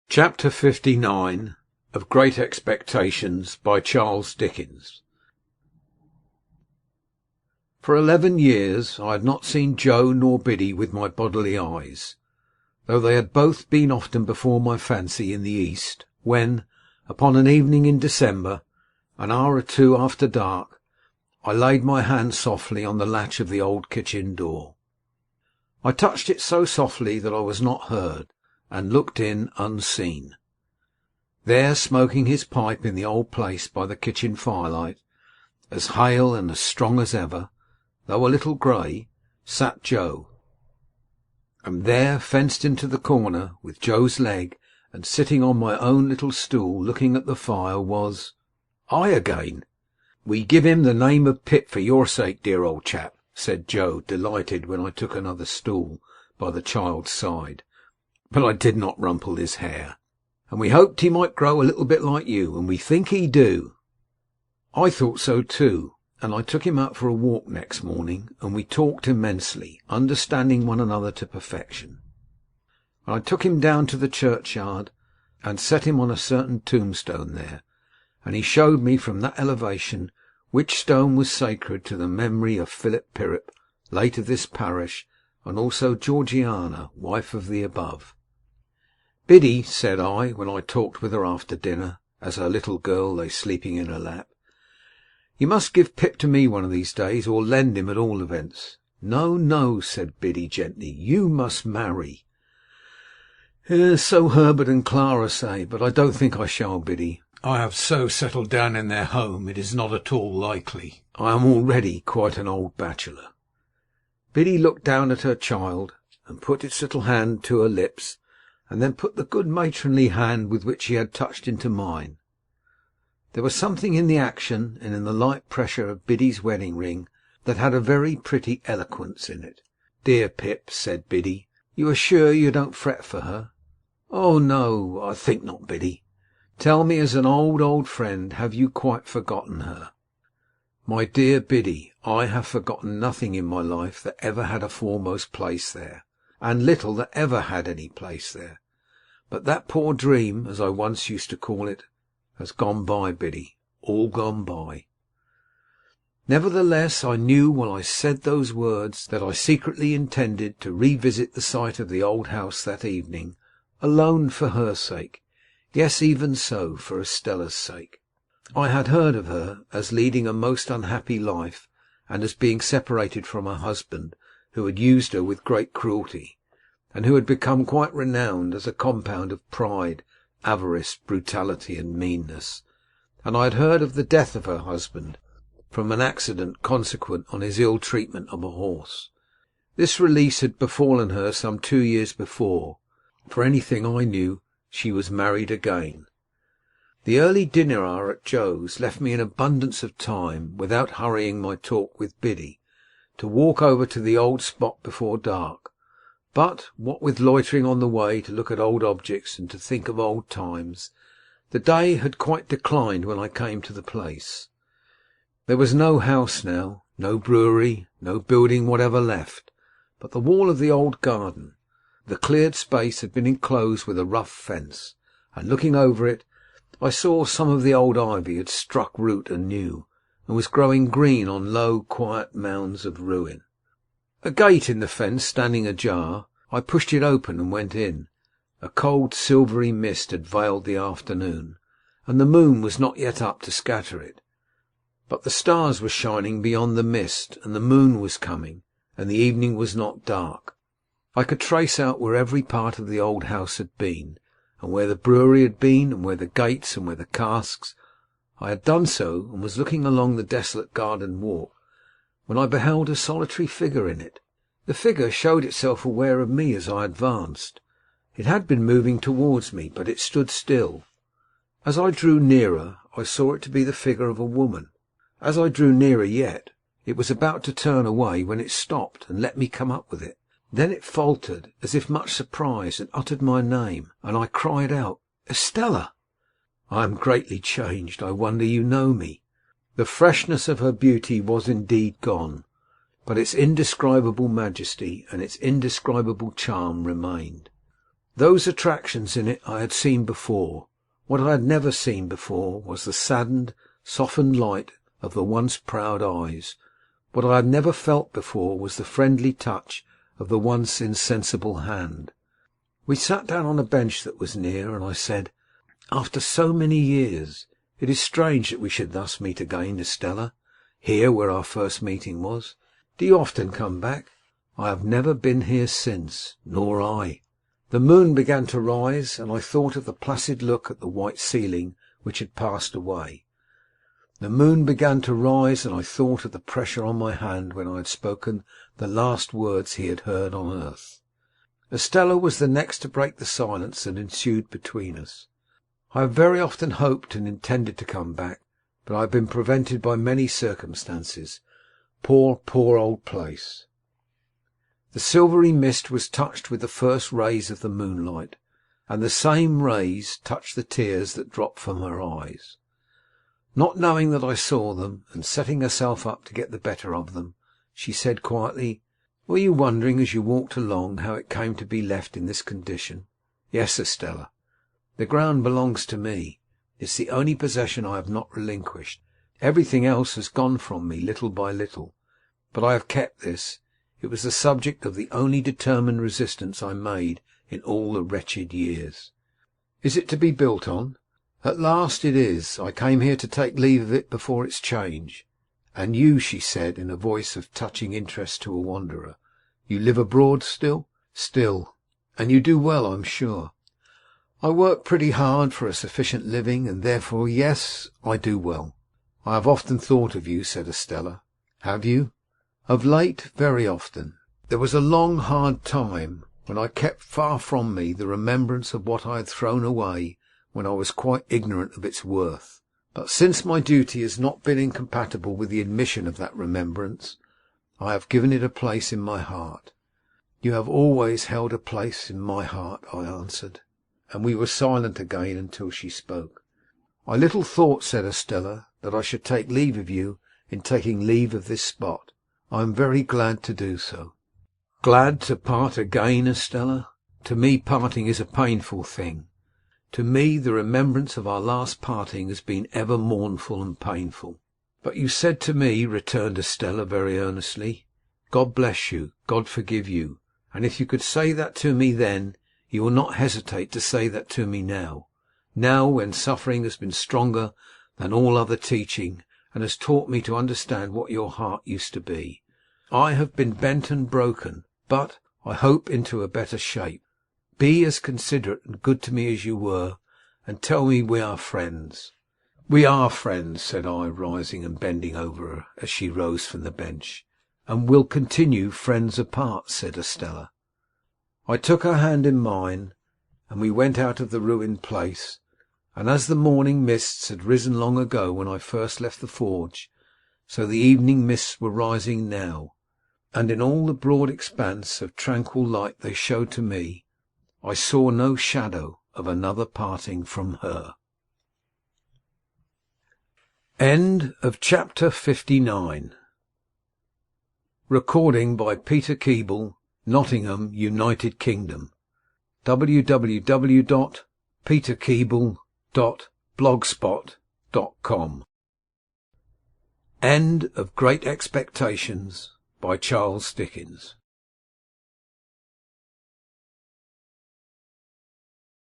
Chapter 59 of Great Expectations, by Charles Dickens. For 11 years I had not seen Joe nor Biddy with my bodily eyes, though they had both been often before my fancy in the East, when, upon an evening in December, an hour or two after dark, I laid my hand softly on the latch of the old kitchen door. I touched it so softly that I was not heard, and looked in unseen. There, smoking his pipe in the old place by the kitchen firelight, as hale and as strong as ever, though a little grey, sat Joe. And there, fenced into the corner, with Joe's leg, and sitting on my own little stool looking at the fire, was I again. "We give him the name of Pip for your sake, dear old chap," said Joe, delighted, when I took another stool by the child's side. But I did not rumple his hair. "And we hoped he might grow a little bit like you, and we think he do." I thought so too, and I took him out for a walk next morning, and we talked immensely, understanding one another to perfection. And I took him down to the churchyard, and set him on a certain tombstone there, and he showed me from that elevation which stone was sacred to the memory of Philip Pirrip, late of this parish, and also Georgiana, wife of the above. "Biddy," said I, when I talked with her after dinner, as her little girl lay sleeping in her lap, "you must give Pip to me one of these days, or lend him at all events." "No, no," said Biddy gently, "you must marry." "So Herbert and Clara say, but I don't think I shall, Biddy. I have so settled down in their home, it is not at all likely. I am already quite an old bachelor." Biddy looked down at her child, and put its little hand to her lips, and then put the good matronly hand with which she had touched into mine. There was something in the action, and in the light pressure of Biddy's wedding ring, that had a very pretty eloquence in it. "Dear Pip," said Biddy, "you are sure you don't fret for her?" "Oh no, I think not, Biddy. Tell me, as an old friend, have you quite forgotten her?" "My dear Biddy, I have forgotten nothing in my life that ever had a foremost place there, and little that ever had any place there. But that poor dream, as I once used to call it, has gone by, Biddy, all gone by." Nevertheless, I knew while I said those words that I secretly intended to revisit the site of the old house that evening, alone, for her sake. Yes, even so, for Estella's sake. I had heard of her as leading a most unhappy life, and as being separated from her husband, who had used her with great cruelty, and who had become quite renowned as a compound of pride, avarice, brutality, and meanness. And I had heard of the death of her husband, from an accident consequent on his ill treatment of a horse. This release had befallen her some 2 years before. For anything I knew, she was married again. The early dinner hour at Joe's left me in abundance of time, without hurrying my talk with Biddy, to walk over to the old spot before dark. But, what with loitering on the way to look at old objects and to think of old times, the day had quite declined when I came to the place. There was no house now, no brewery, no building whatever left, but the wall of the old garden. The cleared space had been enclosed with a rough fence, and looking over it, I saw some of the old ivy had struck root anew, and was growing green on low, quiet mounds of ruin. A gate in the fence standing ajar, I pushed it open and went in. A cold silvery mist had veiled the afternoon, and the moon was not yet up to scatter it. But the stars were shining beyond the mist, and the moon was coming, and the evening was not dark. I could trace out where every part of the old house had been, and where the brewery had been, and where the gates, and where the casks. I had done so, and was looking along the desolate garden walk, when I beheld a solitary figure in it. The figure showed itself aware of me as I advanced. It had been moving towards me, but it stood still. As I drew nearer, I saw it to be the figure of a woman. As I drew nearer yet, it was about to turn away, when it stopped and let me come up with it. Then it faltered, as if much surprised, and uttered my name, and I cried out, "Estella!" "I am greatly changed. I wonder you know me." The freshness of her beauty was indeed gone, but its indescribable majesty and its indescribable charm remained. Those attractions in it I had seen before. What I had never seen before was the saddened, softened light of the once proud eyes. What I had never felt before was the friendly touch of the once insensible hand. We sat down on a bench that was near, and I said, "After so many years, it is strange that we should thus meet again, Estella, here where our first meeting was. Do you often come back?" "I have never been here since." "Nor I." The moon began to rise, and I thought of the placid look at the white ceiling which had passed away. The moon began to rise, and I thought of the pressure on my hand when I had spoken the last words he had heard on earth. Estella was the next to break the silence that ensued between us. "I have very often hoped and intended to come back, but I have been prevented by many circumstances. Poor old place." The silvery mist was touched with the first rays of the moonlight, and the same rays touched the tears that dropped from her eyes. Not knowing that I saw them, and setting herself up to get the better of them, she said quietly, "Were you wondering as you walked along how it came to be left in this condition?" "Yes, Estella. The ground belongs to me. It's the only possession I have not relinquished. Everything else has gone from me, little by little. But I have kept this. It was the subject of the only determined resistance I made in all the wretched years." "Is it to be built on?" "At last it is. I came here to take leave of it before its change." "And you," she said, in a voice of touching interest to a wanderer, "you live abroad still?" "Still." "And you do well, I'm sure." "I work pretty hard for a sufficient living, and therefore, yes, I do well." "I have often thought of you," said Estella. "Have you?" "Of late, very often. There was a long, hard time when I kept far from me the remembrance of what I had thrown away when I was quite ignorant of its worth. But since my duty has not been incompatible with the admission of that remembrance, I have given it a place in my heart." "You have always held a place in my heart," I answered, and we were silent again until she spoke. "I little thought," said Estella, "that I should take leave of you in taking leave of this spot. I am very glad to do so." "Glad to part again, Estella? To me parting is a painful thing. To me the remembrance of our last parting has been ever mournful and painful." "But you said to me," returned Estella very earnestly, "God bless you, God forgive you. And if you could say that to me then, you will not hesitate to say that to me now. Now, when suffering has been stronger than all other teaching, and has taught me to understand what your heart used to be. I have been bent and broken, but, I hope, into a better shape. Be as considerate and good to me as you were, and tell me we are friends." "We are friends," said I, rising and bending over her as she rose from the bench. "And will continue friends apart," said Estella. I took her hand in mine, and we went out of the ruined place. And as the morning mists had risen long ago when I first left the forge, so the evening mists were rising now, and in all the broad expanse of tranquil light they showed to me, I saw no shadow of another parting from her. End of chapter 59. Recording by Peter Keeble, Nottingham, United Kingdom. www.peterkeeble.blogspot.com. End of Great Expectations by Charles Dickens.